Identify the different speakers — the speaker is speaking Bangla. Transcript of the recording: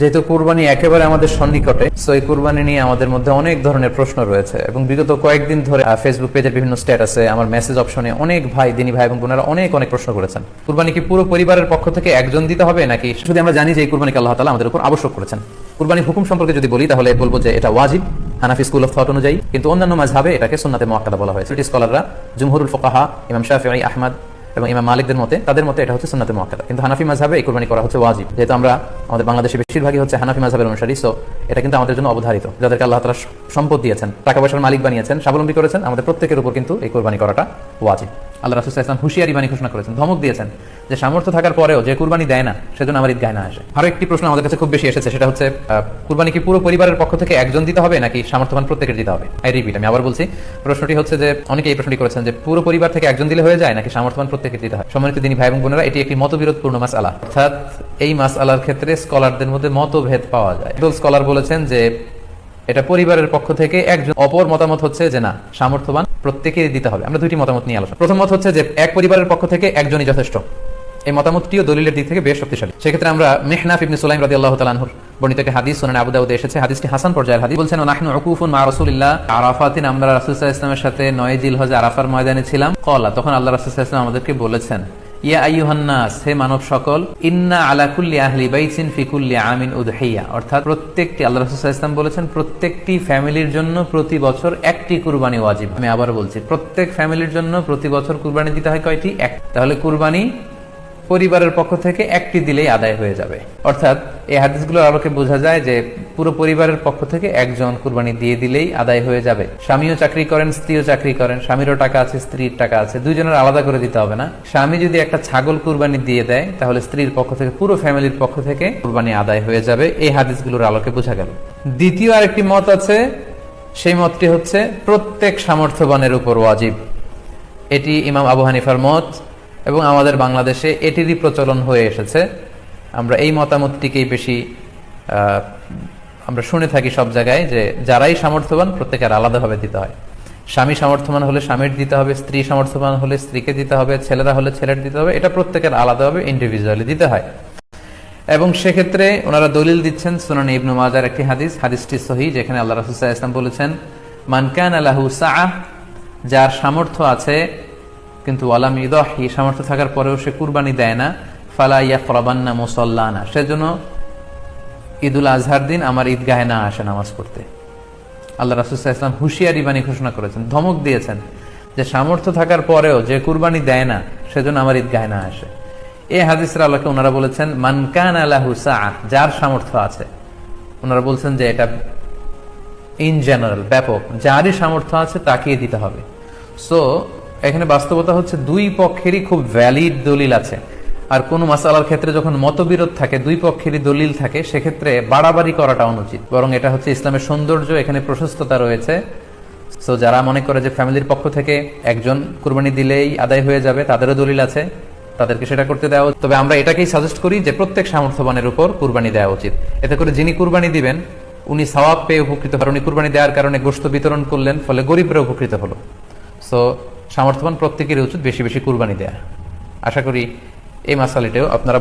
Speaker 1: যেহেতু কুরবানি একেবারে আমাদের সন্নিকটে, সো এই কুরবানি নিয়ে আমাদের মধ্যে অনেক ধরনের প্রশ্ন রয়েছে এবং বিগত কয়েকদিন ধরে ফেসবুক পেজের বিভিন্ন স্ট্যাটাসে, আমার মেসেজ অপশনে অনেক ভাই, দিনী ভাই এবং বোনেরা অনেক প্রশ্ন করেছেন। কুরবানি কি পুরো পরিবারের পক্ষ থেকে একজন দিতে হবে নাকি শুধু? আমরা জানি যে এই কুরবানিকে আল্লাহ তাআলা আমাদের উপর আবশ্যক করেছেন। কুরবানির হুকুম সম্পর্কে যদি বলি তাহলে বলবো যে এটা ওয়াজিব হানাফি স্কুল অফ থট অনুযায়ী, কিন্তু অন্যান্য মাযহাবে এটাকে সুন্নাতে মুআক্কাদা বলা হয়েছে। স্কলাররা, জুমহুরুল ফুকাহা, ইমাম শাফিঈ, আহমদ এবং ইমাম মালিকদের মতে, তাদের মতে এটা হচ্ছে সুন্নাতে মুআক্কাদা, কিন্তু হানাফি মাযহাবে এই কুরবানি করা হচ্ছে ওয়াজিব। যেহেতু আমরা আমাদের বাংলাদেশে বেশিরভাগই হচ্ছে হানাফি মাযহাবের অনুসারী, সো এটা কিন্তু আমাদের জন্য অবধারিত। যাদেরকে আল্লাহ তাআলা সম্পদ দিয়েছেন, টাকা পয়সার মালিক বানিয়েছেন, স্বাবলম্বী করেছেন, আমাদের প্রত্যেকের উপর কিন্তু এই কুরবানি করাটা ওয়াজিব। আল্লাহ রাসূল সাল্লাল্লাহু আলাইহি ওয়াসাল্লাম হুঁশিয়ারি বাণী ঘোষণা করেছেন, ধমক দিয়েছেন যে সামর্থ্য থাকার পরেও যে কুরবানি দেয় না সেজন্য আমার ঈদগাহে না আসে। আরো একটি প্রশ্ন আমাদের কাছে খুব বেশি এসেছে, সেটা হচ্ছে কুরবানি কি পুরো পরিবারের পক্ষ থেকে একজন দিতে হবে নাকি সামর্থ্যবান প্রত্যেকের দিতে হবে? আমি আবার বলছি, প্রশ্নটি হচ্ছে যে অনেকে এই প্রশ্নটি করেছেন যে পুরো পরিবার থেকে একজন দিলে হয়ে যায় নাকি সামর্থ্যবান প্রত্যেকের দিতে হয়। সম্মানিত দিনী ভাই এবং বোনেরা, এটি একটি মতবিরোধপূর্ণ মাসআলা, অর্থাৎ এই মাসআলার ক্ষেত্রে স্কলারদের মধ্যে মতভেদ পাওয়া যায়। একদল স্কলার বলেছেন যে এটা পরিবারের পক্ষ থেকে একজন, অপর মতামত হচ্ছে যে না, সামর্থ্যবান প্রত্যেকেই দিতে হবে। আমরা দুইটি মতামত নিয়ে আলোচনা। প্রথম মত হচ্ছে যে এক পরিবারের পক্ষ থেকে একজনই যথেষ্ট। এই মতামতটিও দলিলের দিক থেকে বেশ শক্তিশালী। সেক্ষেত্রে আমরা মিহনাফ ইবনে সুলাইম রাদিয়াল্লাহু তাআলা আনহুর বর্ণিত একটি হাদিস সুনান আবু দাউদে এসেছে, হাদিসটি হাসান পর্যায়ের হাদিস। বলছেন, নাহনু উকুফুন মা রাসূলিল্লাহ আরাফাতিন, আমরা রাসূল সাল্লাল্লাহু আলাইহি ওয়াসাল্লামের সাথে 9 জিলহজ আরাফার ময়দানে ছিলাম। ক্বালা, তখন আল্লাহ রাসূল সাল্লাল্লাহু আলাইহি ওয়াসাল্লাম আমাদেরকে বলেছেন, ইয়া আইয়ুহান নাস, হে মানব সকল, ইন্না আলা কুল্লি আহলি বাইতিন ফি কুল্লি আমিন উদহিয়া, অর্থাৎ প্রত্যেকটি, আল্লাহ রাসূল সাল্লাল্লাহু আলাইহি ওয়াসাল্লাম বলেছেন প্রত্যেকটি ফ্যামিলির জন্য প্রতি বছর একটি কুরবানি ওয়াজিব। আমি আবার বলছি, প্রত্যেক ফ্যামিলির জন্য প্রতি বছর কুরবানি দিতে হয় কয়টি? এক। তাহলে কুরবানি পরিবারের পক্ষ থেকে একটি দিলেই আদায় হয়ে যাবে। অর্থাৎ এই হাদিসগুলোর আলোকে বোঝা যায় যে পুরো পরিবারের পক্ষ থেকে একজন কুরবানি দিয়ে দিলেই আদায় হয়ে যাবে। স্বামীও চাকরি করেন, স্ত্রীও চাকরি করেন, স্বামীরও টাকা আছে, স্ত্রীর টাকা আছে, দুইজনের আলাদা করে দিতে হবে না। স্বামী যদি একটা ছাগল কুরবানি দিয়ে দেয় তাহলে স্ত্রীর পক্ষ থেকে, পুরো ফ্যামিলির পক্ষ থেকে কুরবানি আদায় হয়ে যাবে। এই হাদিসগুলোর আলোকে বোঝা গেল। দ্বিতীয় আরেকটি মত আছে, সেই মতটি হচ্ছে প্রত্যেক সামর্থ্যবানের উপর ওয়াজিব। এটি ইমাম আবু হানিফার মত এবং আমাদের বাংলাদেশে এটিরই প্রচলন হয়ে এসেছে। আমরা এই মতামতটিকেই বেশি আমরা শুনে থাকি সব জায়গায়, যে যারাই সামর্থ্যবান প্রত্যেকের আলাদাভাবে দিতে হয়। স্বামী সামর্থ্যবান হলে স্বামীর দিতে হবে, স্ত্রী সামর্থ্যবান হলে স্ত্রীকে দিতে হবে, ছেলেরা হলে ছেলের দিতে হবে। এটা প্রত্যেকের আলাদাভাবে ইন্ডিভিজুয়ালি দিতে হয়। এবং সেক্ষেত্রে ওনারা দলিল দিচ্ছেন সুনান ইবনে মাজার একটি হাদিস, হাদিসটি সহিহ, যেখানে আল্লাহ রাসূল সাল্লাল্লাহু আলাইহি ওয়াসাল্লাম বলেছেন, মান কানা লাহু সাআহ, যার সামর্থ্য আছে কিন্তু ওয়ালাম ইউদাহি, সামর্থ্য থাকার পরেও সে কুরবানি দেয় না, ফালা ইয়াকরাবান্না মুসাল্লানা, সেজন্য ঈদুল আজহার দিন আমার ঈদগাহে না আসে নামাজ পড়তে। আল্লাহ রাসূল সাল্লাল্লাহু আলাইহি ওয়াসাল্লাম হুঁশিয়ারি বাণী ঘোষণা করেছেন, ধমক দিয়েছেন যে সামর্থ্য থাকার পরেও যে কুরবানি দেয় না সেজন্য আমার ঈদগাহে না আসে। এই হাদিসের আলোকে ওনারা বলেছেন মান কানা লাহু সাআহ, যার সামর্থ্য আছে। ওনারা বলছেন যে এটা ইন জেনারেল, ব্যাপক, যারই সামর্থ্য আছে তাকেই দিতে হবে। সো এখানে বাস্তবতা হচ্ছে দুই পক্ষেরই খুব ভ্যালিড দলিল আছে। আর কোন মাসালার ক্ষেত্রে যখন মতবিরোধ থাকে, দুই পক্ষেরই দলিল থাকে, সেক্ষেত্রে বাড়াবাড়ি করাটা অনুচিত, বরং এটা হচ্ছে ইসলামের সৌন্দর্য, এখানে প্রশস্ততা রয়েছে। সো যারা মনে করে যে ফ্যামিলির পক্ষ থেকে একজন কুরবানি দিলেই আদায় হয়ে যাবে, তাদেরও দলিল আছে, তাদেরকে সেটা করতে দেওয়া। তবে আমরা এটাকেই সাজেস্ট করি যে প্রত্যেক সামর্থ্যবানের উপর কুরবানি দেওয়া উচিত। এতে করে যিনি কুরবানি দিবেন উনি সওয়াব পেয়ে উপকৃত হন। উনি কুরবানি দেওয়ার কারণে গোশত বিতরণ করলেন, ফলে গরিবরা উপকৃত হলো। সো সামর্থ্যবান প্রত্যেকেরই উচিত বেশি বেশি কুরবানি দেয়া। আশা করি এই মাসালাটাও আপনারা